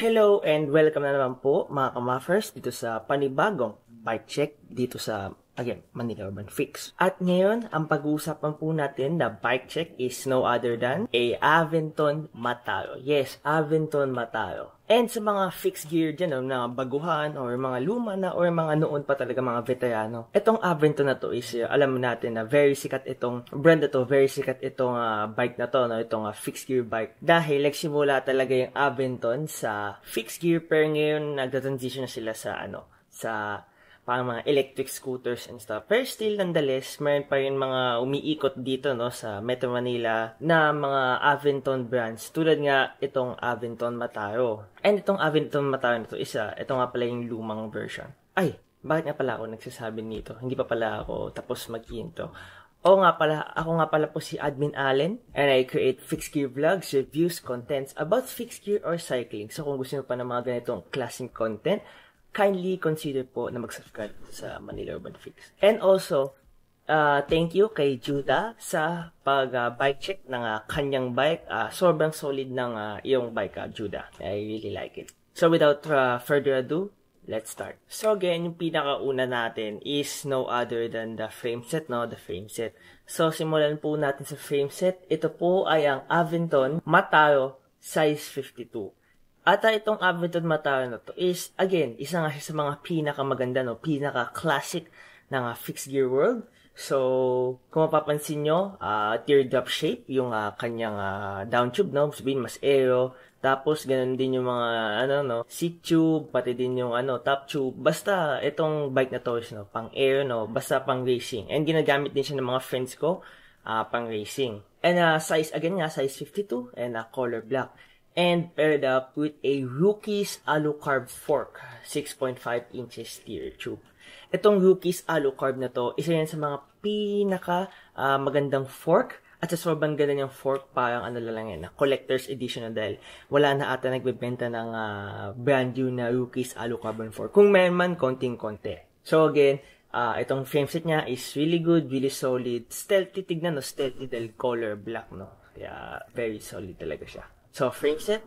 Hello and welcome na naman po mga kamaffers dito sa panibagong bike check dito sa, again, Manila Urban Fix. At ngayon, ang pag-uusapan po natin na bike check is no other than a Aventon Mataro. Yes, Aventon Mataro. And sa mga fixed gear dyan, na baguhan or mga luma na or mga noon pa talaga mga veterano, itong Aventon na to is, alam natin na very sikat itong brand na to, very sikat itong bike na to, no? Itong fixed gear bike. Dahil nagsimula talaga yung Aventon sa fixed gear, pero ngayon nagta-transition na sila sa sa parang mga electric scooters and stuff. Pero still, nonetheless, mayroon pa rin mga umiikot dito, no, sa Metro Manila na mga Aventon brands. Tulad nga itong Aventon Mataro. And itong Aventon Mataro na to, ito nga pala yung lumang version. Ay, bakit nga pala ako nagsasabi nito? Hindi pa pala ako tapos mag-intro. Ako nga pala po si Admin Allen, and I create fixed gear vlogs, reviews, contents about fixed gear or cycling. So kung gusto nyo pa ng mga ganitong klaseng content, kindly consider po na mag-subscribe sa Manila Urban Fix. And also, thank you kay Judah sa pag-bike check ng kanyang bike. Sobrang solid ng iyong bike, Judah. I really like it. So without further ado, let's start. So again, yung pinakauna natin is no other than the frame set, no? The frame set. So simulan po natin sa frame set. Ito po ay ang Aventon Mataro size 52. At itong Aventon Mataro na to is, again, isa nga siya sa mga pinakamaganda, no? Pinaka-classic ng fixed gear world. So, kung mapapansin nyo, teardrop shape yung kanyang down tube, no? Sabihin, mas aero. Tapos, ganun din yung mga, seat tube, pati din yung, top tube. Basta, itong bike na to is, pang aero, no? Basta pang racing. And ginagamit din siya ng mga friends ko, pang racing. And, size, again nga, size 52, and color black. And paired up with a Rookies Alucarb fork, 6.5 inches steer tube. Itong Rookies Alucarb na to, isa yan sa mga magandang fork. At sa sobrang ganda niyang fork, parang lang yan, collector's edition na dahil wala na ata nagbebenta ng brand new na Rookies Alucarb fork. Kung meron man, konting-konti. So again, itong frame set niya is really good, really solid. Stealthy, tignan, no? Stealthy dahil color black, no? Kaya very solid talaga siya. So, frame set,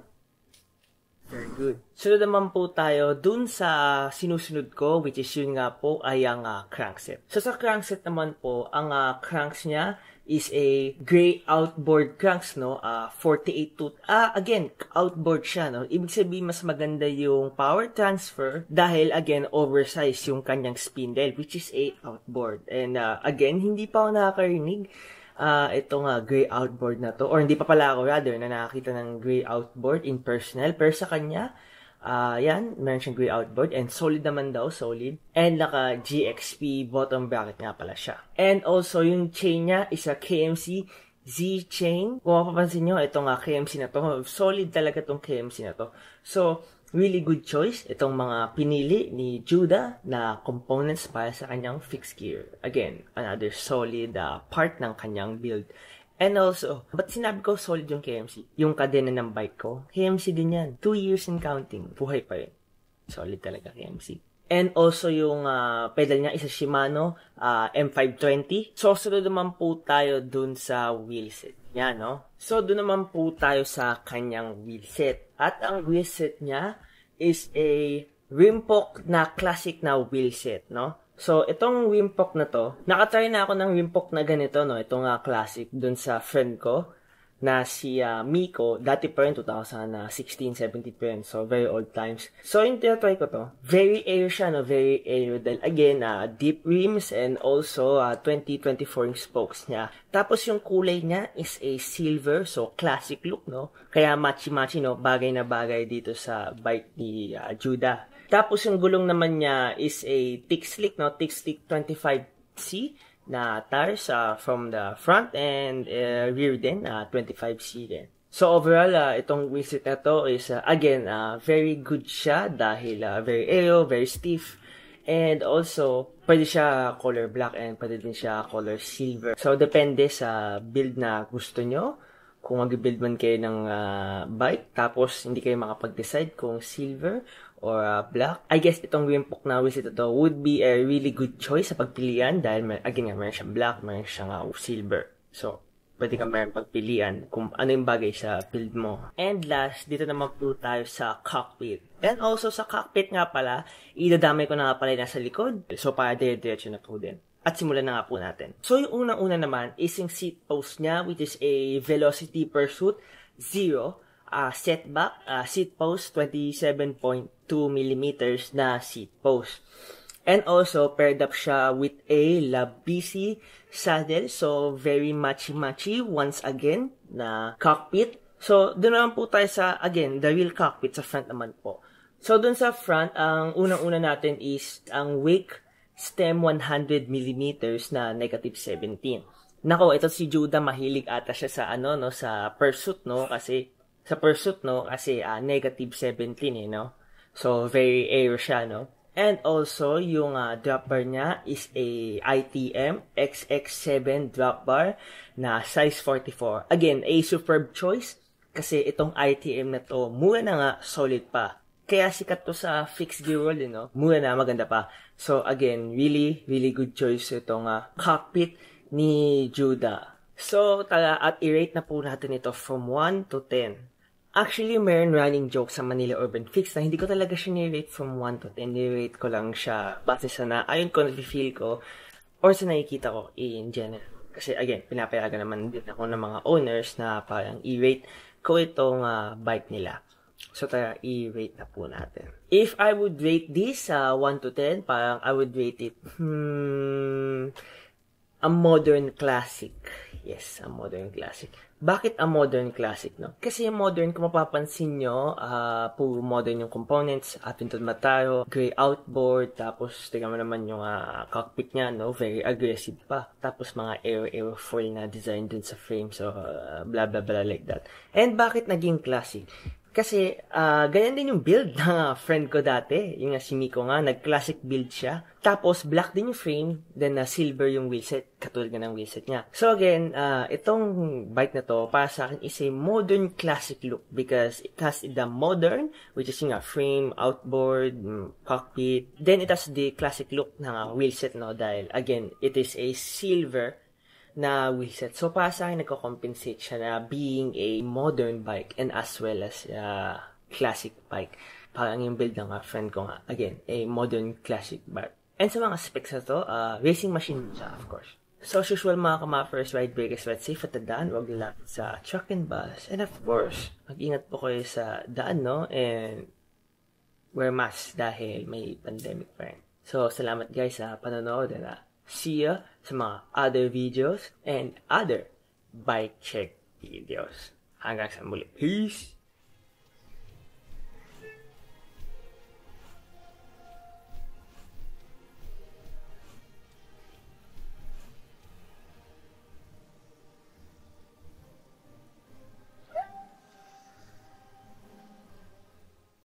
very good. Sunod naman po tayo dun sa sinusunod ko, which is yun nga po ay ang crankset. So, sa crankset naman po, ang cranks niya is a gray outboard cranks, no? 48 tooth. Again, outboard siya, no? Ibig sabihin, mas maganda yung power transfer dahil, again, oversized yung kanyang spindle, which is a outboard. And, again, hindi pa ako nakakarinig itong gray outboard na to, or hindi pa pala ako rather na nakakita ng gray outboard in personal, pero sa kanya yan, meron siyang gray outboard and solid naman daw, solid, and naka GXP bottom bracket nga pala siya. And also yung chain niya is a KMC Z-chain. Kung mapapansin nyo, itong KMC na to, solid talaga itong KMC na to. So really good choice itong mga pinili ni Judah na components para sa kanyang fixed gear. Again, another solid part ng kanyang build. And also, ba't sinabi ko solid yung KMC? Yung kadena ng bike ko, KMC din yan. 2 years in counting. Buhay pa rin. Solid talaga KMC. And also yung pedal niya is a Shimano M520. So, sunod naman po tayo dun sa wheelset. Yan, no? So, dun naman po tayo sa kanyang wheelset. At ang wheelset niya is a Rimpok na classic na wheelset, no? So, itong Rimpok na to, nakatry na ako ng Rimpok na ganito, no? Itong classic dun sa friend ko na si Miko, dati pa rin 2016-17 pa rin, so very old times. So yung tinatry ko to, very aero siya, no? Very aero dahil again, deep rims and also 20-24 inch spokes niya. Tapos yung kulay niya is a silver, so classic look, no? Kaya matchy-matchy, no? Bagay na bagay dito sa bike ni Judah. Tapos yung gulong naman niya is a Thick Slick, no? Thick Slick 25C. Na tires from the front and rear din, 25C din. So overall, itong wheelset na to is, again, very good siya dahil very aero, very stiff. And also, pwede siya color black and pwede din siya color silver. So depende sa build na gusto nyo. Kung mag-build man kayo ng bike, tapos hindi kayo makapag-decide kung silver or black, I guess itong Rimpok na wheelset ito would be a really good choice sa pagpilian dahil, again nga, meron siyang black, meron siyang silver. So, pwede ka meron pagpilian kung ano yung bagay sa build mo. And last, dito naman po tayo sa cockpit. And also sa cockpit nga pala, idadamay ko na nga pala nasa likod. So para dire-diretso na po din. At simulan na nga po natin. So yung unang-una naman is yung seat post niya, which is a velocity pursuit 0. Setback, seat post 27.2 millimeters na seat post. And also, paired up siya with a Labisi saddle. So, very matchy-matchy once again na cockpit. So, doon naman po tayo sa, again, the real cockpit sa front naman po. So, doon sa front, ang unang-una natin is ang wake stem 100 millimeters na negative 17. Nako, ito si Judah, mahilig ata siya sa sa pursuit, no? Kasi negative 17, no? So, very air siya, no? And also, yung drop bar niya is a ITM XX7 drop bar na size 44. Again, a superb choice kasi itong ITM na to, mura na nga, solid pa. Kaya sikat to sa fixed gear world, no? Mura na, maganda pa. So, again, really, really good choice itong cockpit ni Judah. So, at i-rate na po natin ito from 1 to 10. Actually, mayroon running joke sa Manila Urban Fix na hindi ko talaga siya ni-rate from 1 to 10. Ni-rate ko lang siya base sa ayon ko, na-feel ko, or sa nakikita ko in general. Kasi again, pinapayagan naman din ako ng mga owners na parang i-rate ko itong bike nila. So, tara, i-rate na po natin. If I would rate this 1 to 10, parang I would rate it, a modern classic. Yes, a modern classic. Bakit a modern classic, no? Kasi yung modern, kung mapapansin nyo, puro modern yung components, Appleton Mataro, gray outboard, tapos tingnan mo naman yung cockpit niya, no? Very aggressive pa. Tapos mga aerofoil na design dun sa frame, so blah blah blah like that. And bakit naging classic? Kasi, ganyan din yung build ng friend ko dati. Yung si Miko nga, nag-classic build siya. Tapos, black din yung frame, then silver yung wheelset, katulad nga ng wheelset niya. So again, itong bike na to, para sa akin, is a modern classic look because it has the modern, which is yung frame, outboard, cockpit. Then, it has the classic look ng wheelset, no? Dahil, again, it is a silver na wheelset. So, para sa akin, nagko-compensate siya na being a modern bike and as well as classic bike. Parang yung build ng friend ko nga. Again, a modern classic bike. And sa mga specs na to, racing machine siya, of course. So, as usual mga kamappers, ride breakers, ride safe at the daan. Huwag lalapit sa truck and bus. And of course, mag-ingat po kayo sa daan, no? And wear mask dahil may pandemic pa rin. So, salamat guys sa panonood. See ya sa mga other videos and other bike check videos. Hanggang sa muli. Peace!